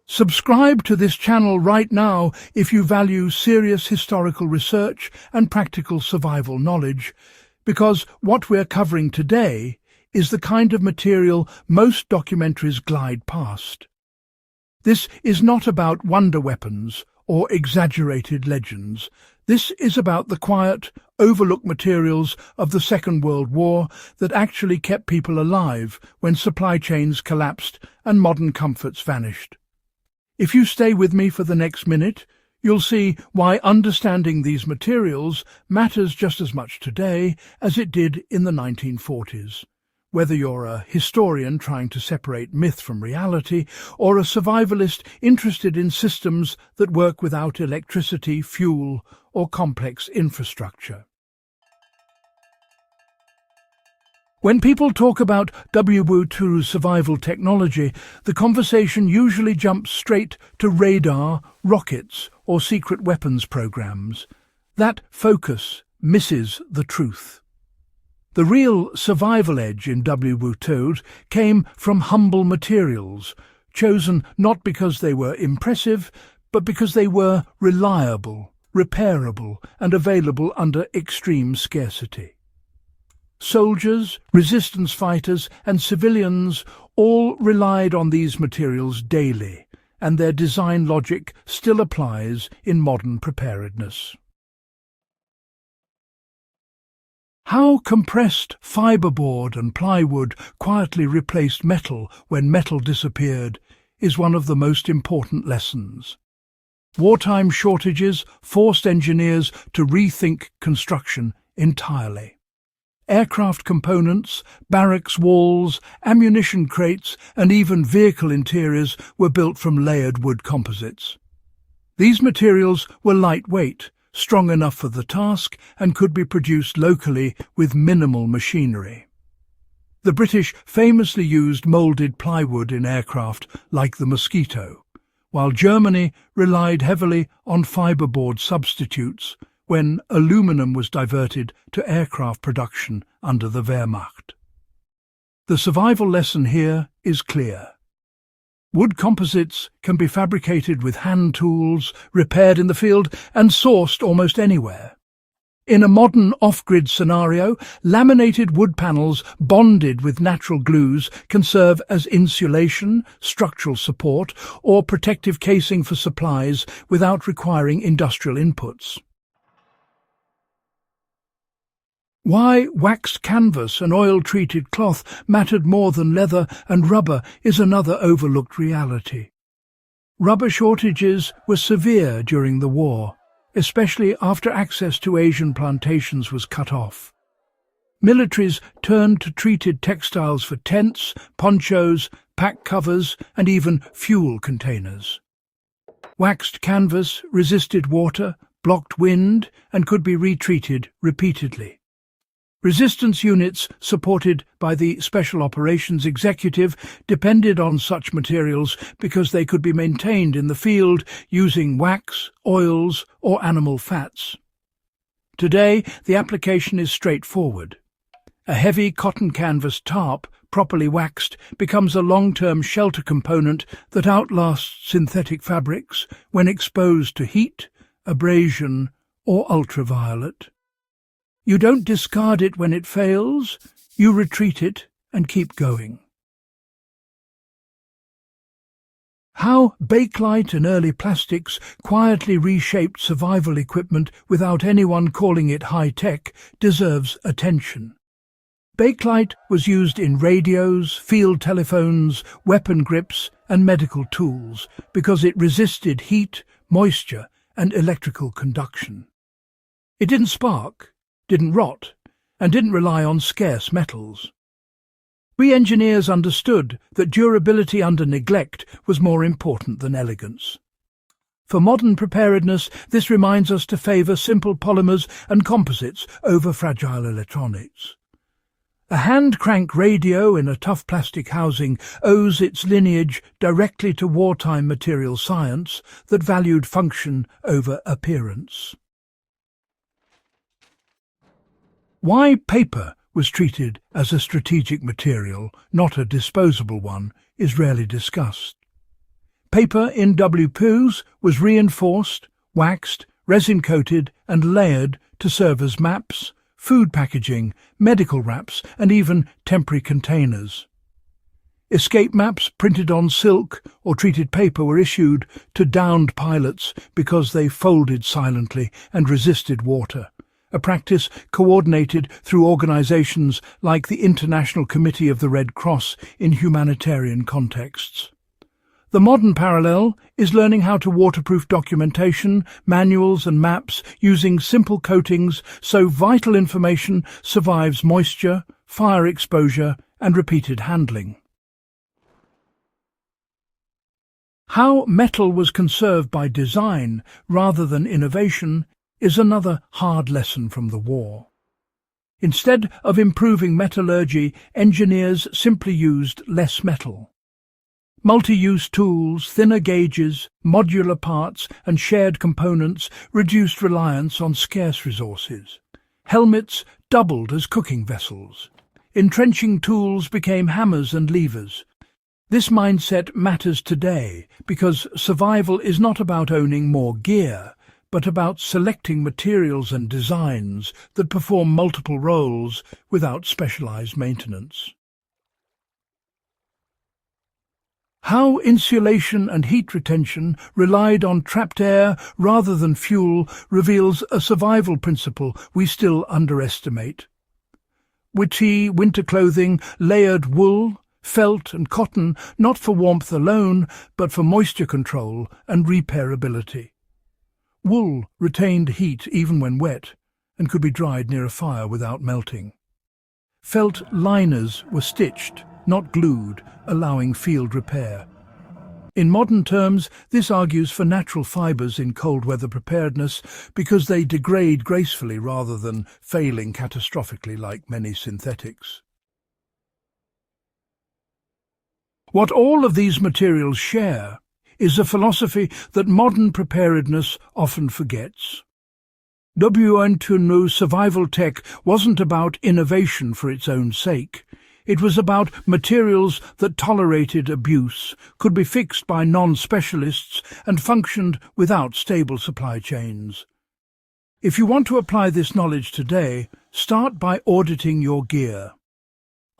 Subscribe to this channel right now if you value serious historical research and practical survival knowledge, because what we're covering today is the kind of material most documentaries glide past. This is not about wonder weapons or exaggerated legends. This is about the quiet, overlooked materials of the Second World War that actually kept people alive when supply chains collapsed and modern comforts vanished. If you stay with me for the next minute, you'll see why understanding these materials matters just as much today as it did in the 1940s. Whether you're a historian trying to separate myth from reality, or a survivalist interested in systems that work without electricity, fuel, or complex infrastructure. When people talk about WWII survival technology, the conversation usually jumps straight to radar, rockets, or secret weapons programs. That focus misses the truth. The real survival edge in WWII came from humble materials, chosen not because they were impressive, but because they were reliable, repairable, and available under extreme scarcity. Soldiers, resistance fighters, and civilians all relied on these materials daily, and their design logic still applies in modern preparedness. How compressed fiberboard and plywood quietly replaced metal when metal disappeared is one of the most important lessons. Wartime shortages forced engineers to rethink construction entirely. Aircraft components, barracks walls, ammunition crates, and even vehicle interiors were built from layered wood composites. These materials were lightweight, strong enough for the task, and could be produced locally with minimal machinery. The British famously used moulded plywood in aircraft like the Mosquito, while Germany relied heavily on fiberboard substitutes when aluminum was diverted to aircraft production under the Wehrmacht. The survival lesson here is clear. Wood composites can be fabricated with hand tools, repaired in the field, and sourced almost anywhere. In a modern off-grid scenario, laminated wood panels bonded with natural glues can serve as insulation, structural support, or protective casing for supplies without requiring industrial inputs. Why waxed canvas and oil-treated cloth mattered more than leather and rubber is another overlooked reality. Rubber shortages were severe during the war, especially after access to Asian plantations was cut off. Militaries turned to treated textiles for tents, ponchos, pack covers, and even fuel containers. Waxed canvas resisted water, blocked wind, and could be retreated repeatedly. Resistance units supported by the Special Operations Executive depended on such materials because they could be maintained in the field using wax, oils, or animal fats. Today, the application is straightforward. A heavy cotton canvas tarp, properly waxed, becomes a long-term shelter component that outlasts synthetic fabrics when exposed to heat, abrasion, or ultraviolet. You don't discard it when it fails, you retreat it and keep going. How bakelite and early plastics quietly reshaped survival equipment without anyone calling it high-tech deserves attention. Bakelite was used in radios, field telephones, weapon grips, and medical tools because it resisted heat, moisture, and electrical conduction. It didn't spark, didn't rot, and didn't rely on scarce metals. We engineers understood that durability under neglect was more important than elegance. For modern preparedness, this reminds us to favour simple polymers and composites over fragile electronics. A hand-crank radio in a tough plastic housing owes its lineage directly to wartime material science that valued function over appearance. Why paper was treated as a strategic material, not a disposable one, is rarely discussed. Paper in WPUs was reinforced, waxed, resin-coated and layered to serve as maps, food packaging, medical wraps and even temporary containers. Escape maps printed on silk or treated paper were issued to downed pilots because they folded silently and resisted water, a practice coordinated through organizations like the International Committee of the Red Cross in humanitarian contexts. The modern parallel is learning how to waterproof documentation, manuals and maps using simple coatings so vital information survives moisture, fire exposure and repeated handling. How metal was conserved by design rather than innovation is another hard lesson from the war. Instead of improving metallurgy, engineers simply used less metal. Multi-use tools, thinner gauges, modular parts and shared components reduced reliance on scarce resources. Helmets doubled as cooking vessels. Entrenching tools became hammers and levers. This mindset matters today because survival is not about owning more gear, but about selecting materials and designs that perform multiple roles without specialized maintenance. How insulation and heat retention relied on trapped air rather than fuel reveals a survival principle we still underestimate. WWII winter clothing layered wool, felt and cotton not for warmth alone, but for moisture control and repairability. Wool retained heat even when wet and could be dried near a fire without melting. Felt liners were stitched, not glued, allowing field repair. In modern terms, this argues for natural fibers in cold weather preparedness because they degrade gracefully rather than failing catastrophically like many synthetics. What all of these materials share is a philosophy that modern preparedness often forgets. WWII survival tech wasn't about innovation for its own sake. It was about materials that tolerated abuse, could be fixed by non-specialists, and functioned without stable supply chains. If you want to apply this knowledge today, start by auditing your gear.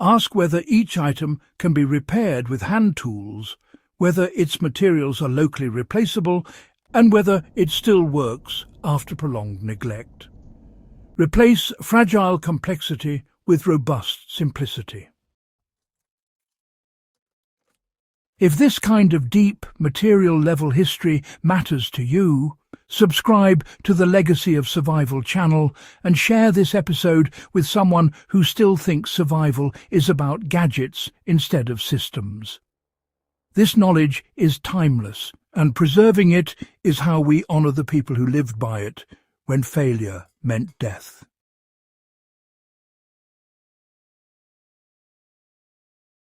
Ask whether each item can be repaired with hand tools, whether its materials are locally replaceable, and whether it still works after prolonged neglect. Replace fragile complexity with robust simplicity. If this kind of deep, material-level history matters to you, subscribe to the Legacy of Survival channel and share this episode with someone who still thinks survival is about gadgets instead of systems. This knowledge is timeless, and preserving it is how we honor the people who lived by it when failure meant death.